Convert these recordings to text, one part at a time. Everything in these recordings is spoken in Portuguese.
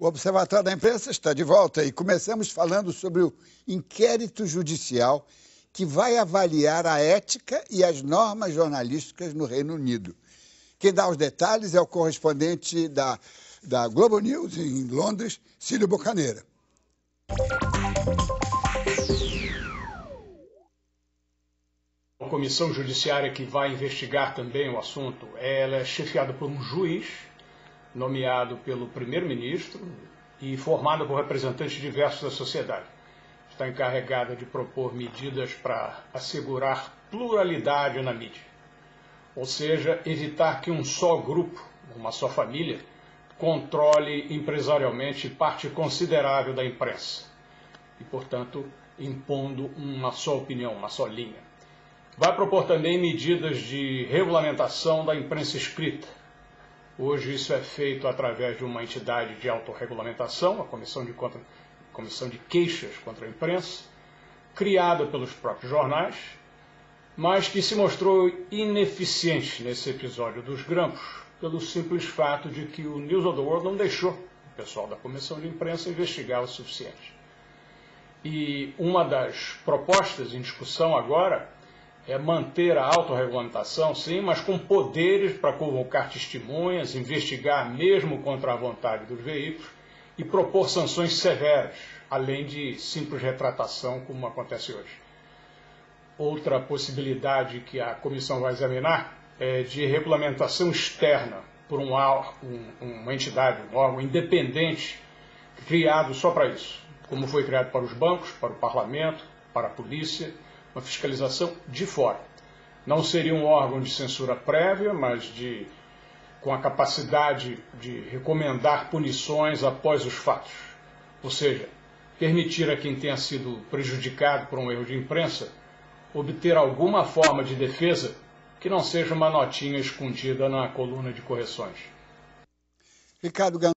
O Observatório da Imprensa está de volta e começamos falando sobre o inquérito judicial que vai avaliar a ética e as normas jornalísticas no Reino Unido. Quem dá os detalhes é o correspondente da Globo News em Londres, Cílio Bocaneira. A comissão judiciária que vai investigar também o assunto, ela é chefiada por um juiz, nomeado pelo primeiro-ministro e formada por representantes diversos da sociedade. Está encarregada de propor medidas para assegurar pluralidade na mídia, ou seja, evitar que um só grupo, uma só família, controle empresarialmente parte considerável da imprensa e, portanto, impondo uma só opinião, uma só linha. Vai propor também medidas de regulamentação da imprensa escrita. Hoje isso é feito através de uma entidade de autorregulamentação, a Comissão de Queixas contra a Imprensa, criada pelos próprios jornais, mas que se mostrou ineficiente nesse episódio dos grampos, pelo simples fato de que o News of the World não deixou o pessoal da Comissão de Imprensa investigar o suficiente. E uma das propostas em discussão agora é manter a autorregulamentação, sim, mas com poderes para convocar testemunhas, investigar mesmo contra a vontade dos veículos e propor sanções severas, além de simples retratação, como acontece hoje. Outra possibilidade que a comissão vai examinar é de regulamentação externa por uma entidade, um órgão independente, criado só para isso, como foi criado para os bancos, para o parlamento, para a polícia, uma fiscalização de fora. Não seria um órgão de censura prévia, mas com a capacidade de recomendar punições após os fatos. Ou seja, permitir a quem tenha sido prejudicado por um erro de imprensa obter alguma forma de defesa que não seja uma notinha escondida na coluna de correções. Ricardo Gandolfo,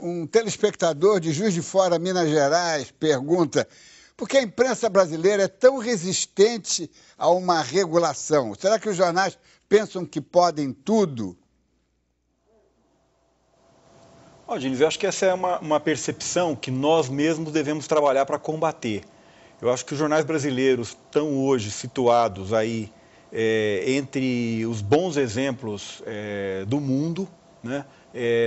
um telespectador de Juiz de Fora, Minas Gerais, pergunta: por que a imprensa brasileira é tão resistente a uma regulação? Será que os jornais pensam que podem tudo? Diniz, eu acho que essa é uma percepção que nós mesmos devemos trabalhar para combater. Eu acho que os jornais brasileiros estão hoje situados aí entre os bons exemplos do mundo, né?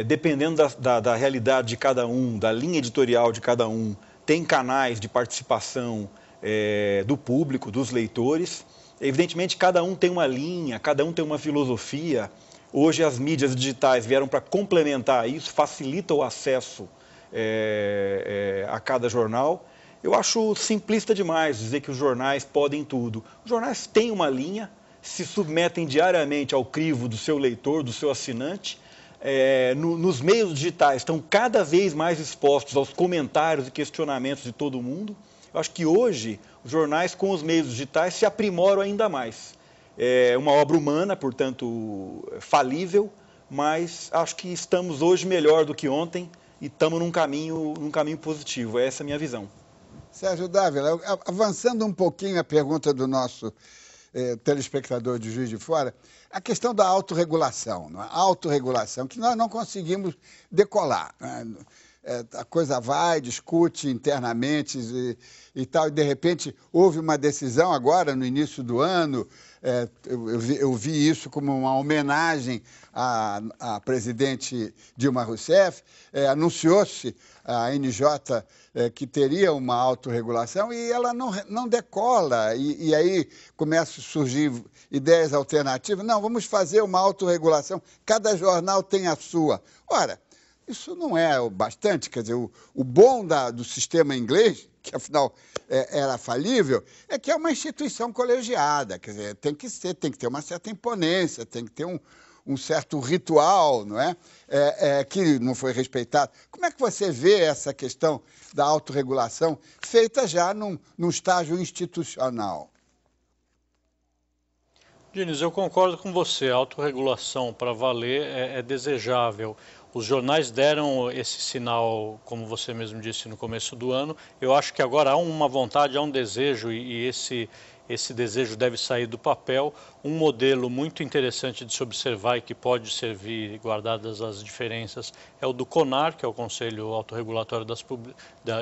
Dependendo da realidade de cada um, da linha editorial de cada um, tem canais de participação do público, dos leitores. Evidentemente, cada um tem uma linha, cada um tem uma filosofia. Hoje, as mídias digitais vieram para complementar isso, facilita o acesso a cada jornal. Eu acho simplista demais dizer que os jornais podem tudo. Os jornais têm uma linha, se submetem diariamente ao crivo do seu leitor, do seu assinante. Nos meios digitais estão cada vez mais expostos aos comentários e questionamentos de todo mundo. Eu acho que hoje os jornais com os meios digitais se aprimoram ainda mais. É uma obra humana, portanto, falível, mas acho que estamos hoje melhor do que ontem e estamos num caminho positivo. Essa é a minha visão. Sérgio Dávila, avançando um pouquinho a pergunta do nosso telespectador de Juiz de Fora, a questão da autorregulação, a autorregulação, que nós não conseguimos decolar, né? A coisa vai, discute internamente e tal, e de repente houve uma decisão agora, no início do ano, eu vi isso como uma homenagem à presidente Dilma Rousseff, anunciou-se a NJ que teria uma autorregulação e ela não decola, e aí começam a surgir ideias alternativas. Não, vamos fazer uma autorregulação, cada jornal tem a sua. Ora, isso não é o bastante, quer dizer, o bom do sistema inglês, que afinal era falível, é que é uma instituição colegiada, quer dizer, tem que ter uma certa imponência, tem que ter um certo ritual, não é? Que não foi respeitado. Como é que você vê essa questão da autorregulação feita já num estágio institucional? Diniz, eu concordo com você, a autorregulação para valer é desejável. Os jornais deram esse sinal, como você mesmo disse, no começo do ano. Eu acho que agora há uma vontade, há um desejo e esse desejo deve sair do papel. Um modelo muito interessante de se observar e que pode servir, guardadas as diferenças, é o do CONAR, que é o Conselho Autorregulatório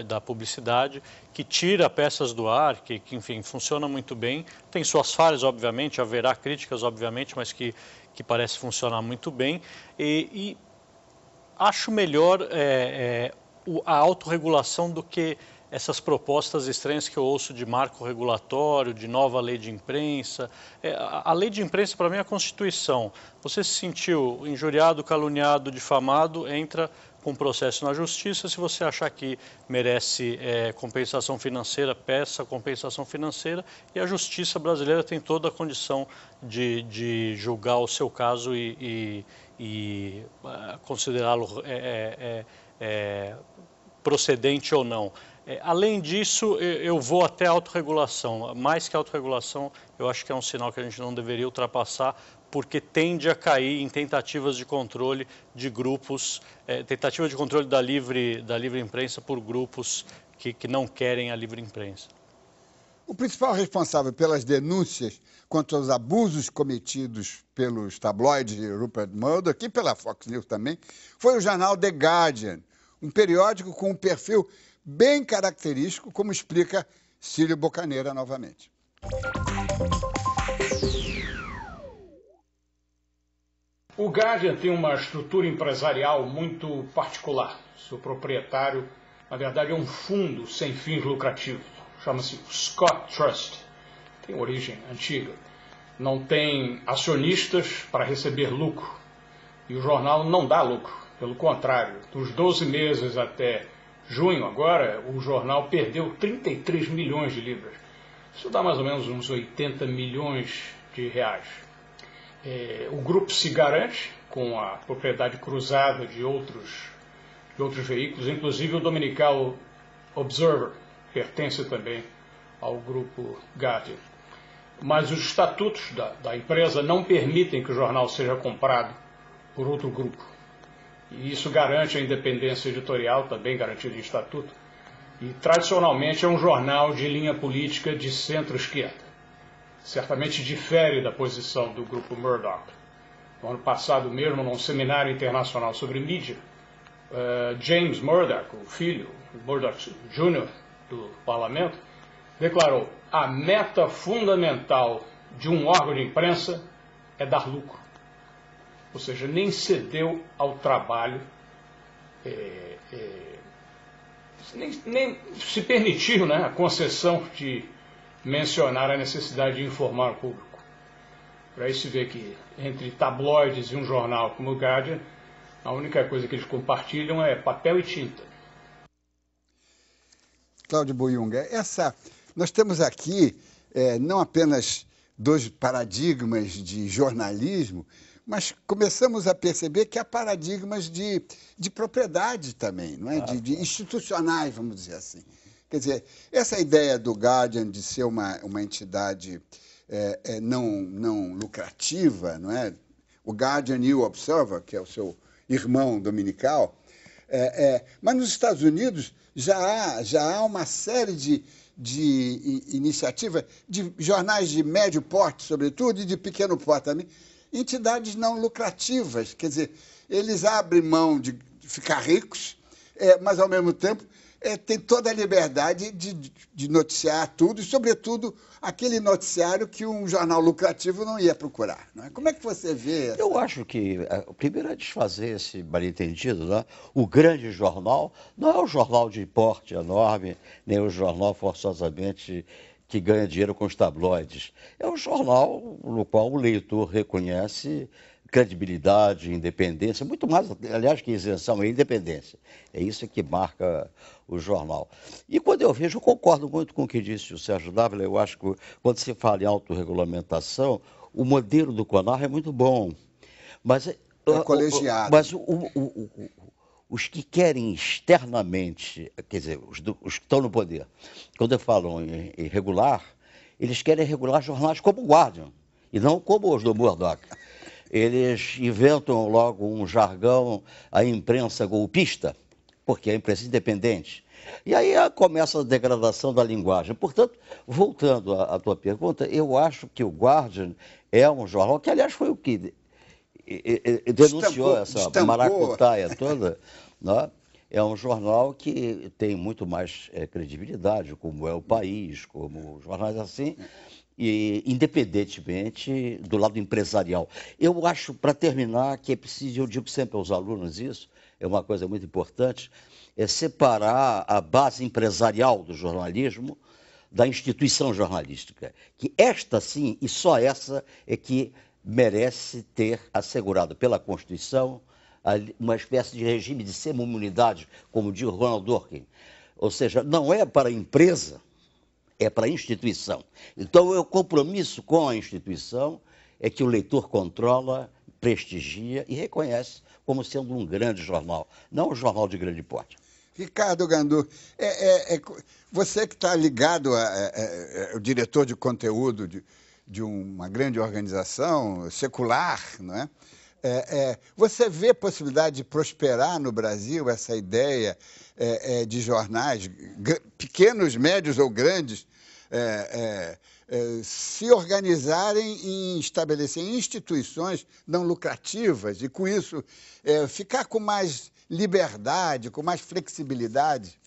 da Publicidade, que tira peças do ar, que enfim, funciona muito bem. Tem suas falhas, obviamente, haverá críticas, obviamente, mas que parece funcionar muito bem. E acho melhor a autorregulação do que essas propostas estranhas que eu ouço de marco regulatório, de nova lei de imprensa. A lei de imprensa, para mim, é a Constituição. Você se sentiu injuriado, caluniado, difamado, entra com processo na Justiça. Se você achar que merece compensação financeira, peça compensação financeira. E a Justiça brasileira tem toda a condição de julgar o seu caso e considerá-lo procedente ou não. Além disso, eu vou até a autorregulação. Mais que a autorregulação, eu acho que é um sinal que a gente não deveria ultrapassar, porque tende a cair em tentativas de controle de grupos, tentativa de controle da livre imprensa por grupos que não querem a livre imprensa. O principal responsável pelas denúncias quanto aos abusos cometidos pelos tabloides de Rupert Murdoch e pela Fox News também, foi o jornal The Guardian, um periódico com um perfil bem característico, como explica Cílio Bocaneira novamente. O Guardian tem uma estrutura empresarial muito particular. Seu proprietário, na verdade, é um fundo sem fins lucrativos. Chama-se Scott Trust. Tem origem antiga. Não tem acionistas para receber lucro. E o jornal não dá lucro. Pelo contrário, dos 12 meses até junho agora, o jornal perdeu 33 milhões de libras. Isso dá mais ou menos uns 80 milhões de reais. O grupo se garante com a propriedade cruzada de outros veículos, inclusive o dominical Observer pertence também ao grupo Guardian. Mas os estatutos da empresa não permitem que o jornal seja comprado por outro grupo. E isso garante a independência editorial, também garantida em estatuto. E, tradicionalmente, é um jornal de linha política de centro-esquerda. Certamente difere da posição do grupo Murdoch. No ano passado mesmo, num seminário internacional sobre mídia, James Murdoch, o filho, Murdoch Jr. do parlamento, declarou: a meta fundamental de um órgão de imprensa é dar lucro. Ou seja, nem cedeu ao trabalho, nem se permitiu, né, a concessão de mencionar a necessidade de informar o público. Por aí se vê que entre tabloides e um jornal como o Guardian, a única coisa que eles compartilham é papel e tinta. Cláudio Boiunga, nós temos aqui não apenas dois paradigmas de jornalismo, mas começamos a perceber que há paradigmas de propriedade também, não é? De institucionais, vamos dizer assim. Quer dizer, essa ideia do Guardian de ser uma entidade não lucrativa, não é? O Guardian e o Observer, que é o seu irmão dominical, mas nos Estados Unidos já há uma série de iniciativas de jornais de médio porte, sobretudo, e de pequeno porte também, entidades não lucrativas, quer dizer, eles abrem mão de ficar ricos, mas, ao mesmo tempo, têm toda a liberdade de noticiar tudo, e, sobretudo, aquele noticiário que um jornal lucrativo não ia procurar. Não é? Como é que você vê essa? Eu acho que, primeiro, é desfazer esse mal-entendido. Né? O grande jornal não é o jornal de porte enorme, nem o jornal forçosamente que ganha dinheiro com os tabloides. É um jornal no qual o leitor reconhece credibilidade, independência, muito mais, aliás, que isenção, é independência. É isso que marca o jornal. E quando eu vejo, eu concordo muito com o que disse o Sérgio Dávila, eu acho que quando se fala em autorregulamentação, o modelo do CONAR é muito bom. Mas, colegiado. Mas os que querem externamente, quer dizer, os que estão no poder, quando eu falo em regular, eles querem regular jornais como o Guardian, e não como os do Murdoch. Eles inventam logo um jargão, a imprensa golpista, porque é a imprensa independente. E aí começa a degradação da linguagem. Portanto, voltando à tua pergunta, eu acho que o Guardian é um jornal que, aliás, foi o que denunciou essa maracutaia toda, né? É um jornal que tem muito mais credibilidade, como é o País, como jornais assim, e independentemente do lado empresarial. Eu acho, para terminar, que é preciso, eu digo sempre aos alunos isso, é uma coisa muito importante, é separar a base empresarial do jornalismo da instituição jornalística, que esta sim, e só essa, é que merece ter assegurado pela Constituição uma espécie de regime de semi-imunidade, como diz Ronald Dworkin. Ou seja, não é para a empresa, é para a instituição. Então, o compromisso com a instituição é que o leitor controla, prestigia e reconhece como sendo um grande jornal, não um jornal de grande porte. Ricardo Gandu, você que está ligado ao diretor de conteúdo de uma grande organização secular, não é? Você vê possibilidade de prosperar no Brasil essa ideia de jornais, pequenos, médios ou grandes, se organizarem e estabelecerem instituições não lucrativas e, com isso, ficar com mais liberdade, com mais flexibilidade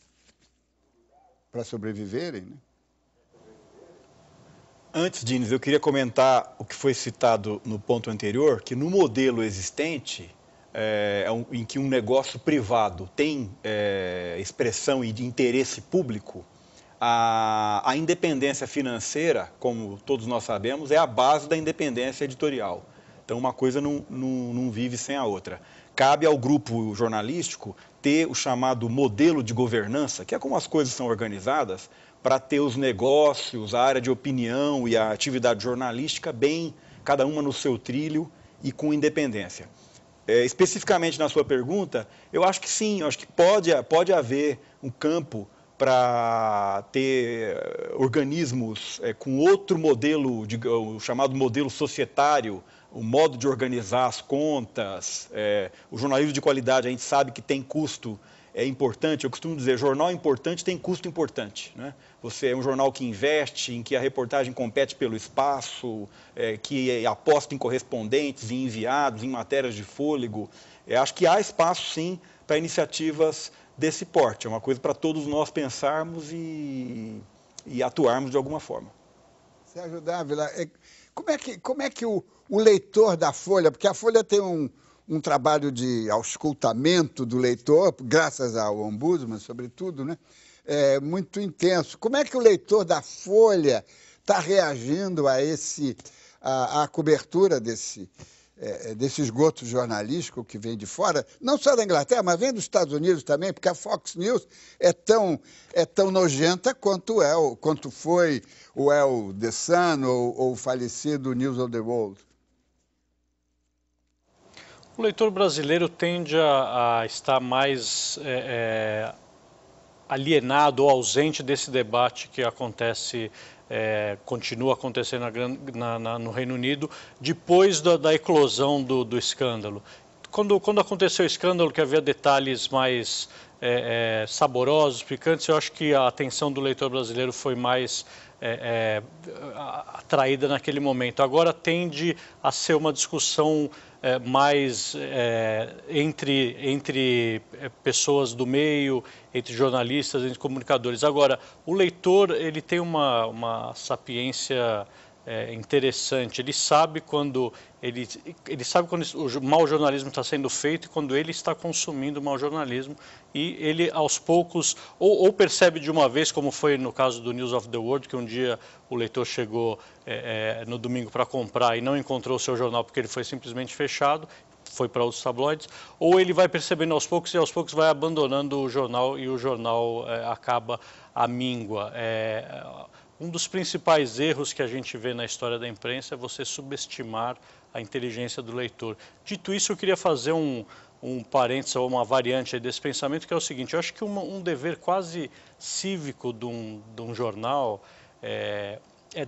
para sobreviverem, né? Antes, Diniz, eu queria comentar o que foi citado no ponto anterior, que no modelo existente, em que um negócio privado tem expressão e de interesse público, a independência financeira, como todos nós sabemos, é a base da independência editorial. Então, uma coisa não vive sem a outra. Cabe ao grupo jornalístico ter o chamado modelo de governança, que é como as coisas são organizadas, para ter os negócios, a área de opinião e a atividade jornalística bem, cada uma no seu trilho e com independência. Especificamente na sua pergunta, eu acho que sim, eu acho que pode haver um campo para ter organismos com outro modelo, o chamado modelo societário, o modo de organizar as contas, o jornalismo de qualidade, a gente sabe que tem custo importante. Eu costumo dizer, jornal importante tem custo importante, né? Você é um jornal que investe, em que a reportagem compete pelo espaço, que aposta em correspondentes, em enviados, em matérias de fôlego. Acho que há espaço, sim, para iniciativas desse porte. É uma coisa para todos nós pensarmos e atuarmos de alguma forma. Sérgio Dávila, como é que o leitor da Folha, porque a Folha tem um trabalho de auscultamento do leitor, graças ao Ombudsman, sobretudo, né? Muito intenso. Como é que o leitor da Folha está reagindo à cobertura desse esgoto jornalístico que vem de fora, não só da Inglaterra, mas vem dos Estados Unidos também, porque a Fox News é tão nojenta quanto foi o The Sun ou o falecido News of the World? O leitor brasileiro tende a estar mais alienado ou ausente desse debate que acontece, continua acontecendo no Reino Unido, depois da eclosão do escândalo. Quando aconteceu o escândalo, que havia detalhes mais saborosos, picantes, eu acho que a atenção do leitor brasileiro foi mais atraída naquele momento. Agora tende a ser uma discussão mais entre pessoas do meio, entre jornalistas, entre comunicadores. Agora, o leitor ele tem uma sapiência interessante. Ele sabe quando o mau jornalismo está sendo feito e quando ele está consumindo o mau jornalismo, e ele aos poucos ou percebe de uma vez, como foi no caso do News of the World, que um dia o leitor chegou no domingo para comprar e não encontrou o seu jornal porque ele foi simplesmente fechado, foi para outros tabloides, ou ele vai percebendo aos poucos e aos poucos vai abandonando o jornal e o jornal acaba à míngua. Um dos principais erros que a gente vê na história da imprensa é você subestimar a inteligência do leitor. Dito isso, eu queria fazer um parênteses ou uma variante desse pensamento, que é o seguinte: eu acho que um dever quase cívico de um jornal é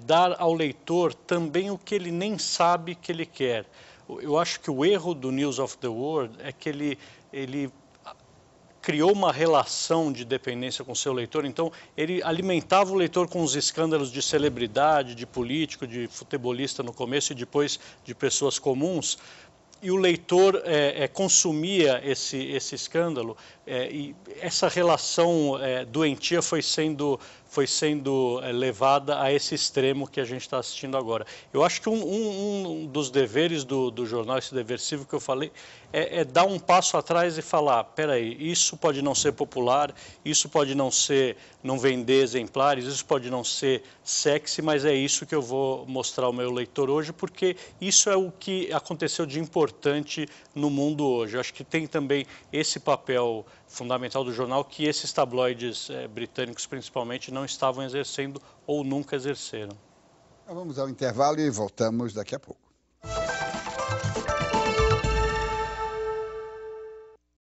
dar ao leitor também o que ele nem sabe que ele quer. Eu acho que o erro do News of the World é que ele criou uma relação de dependência com o seu leitor, então ele alimentava o leitor com os escândalos de celebridade, de político, de futebolista no começo e depois de pessoas comuns, e o leitor consumia esse escândalo, e essa relação doentia foi sendo levada a esse extremo que a gente está assistindo agora. Eu acho que um dos deveres do jornal, esse dever cívico que eu falei, é dar um passo atrás e falar, peraí, isso pode não ser popular, isso pode não vender exemplares, isso pode não ser sexy, mas é isso que eu vou mostrar ao meu leitor hoje, porque isso é o que aconteceu de importante no mundo hoje. Eu acho que tem também esse papel fundamental do jornal que esses tabloides britânicos, principalmente, não estavam exercendo ou nunca exerceram. Vamos ao intervalo e voltamos daqui a pouco.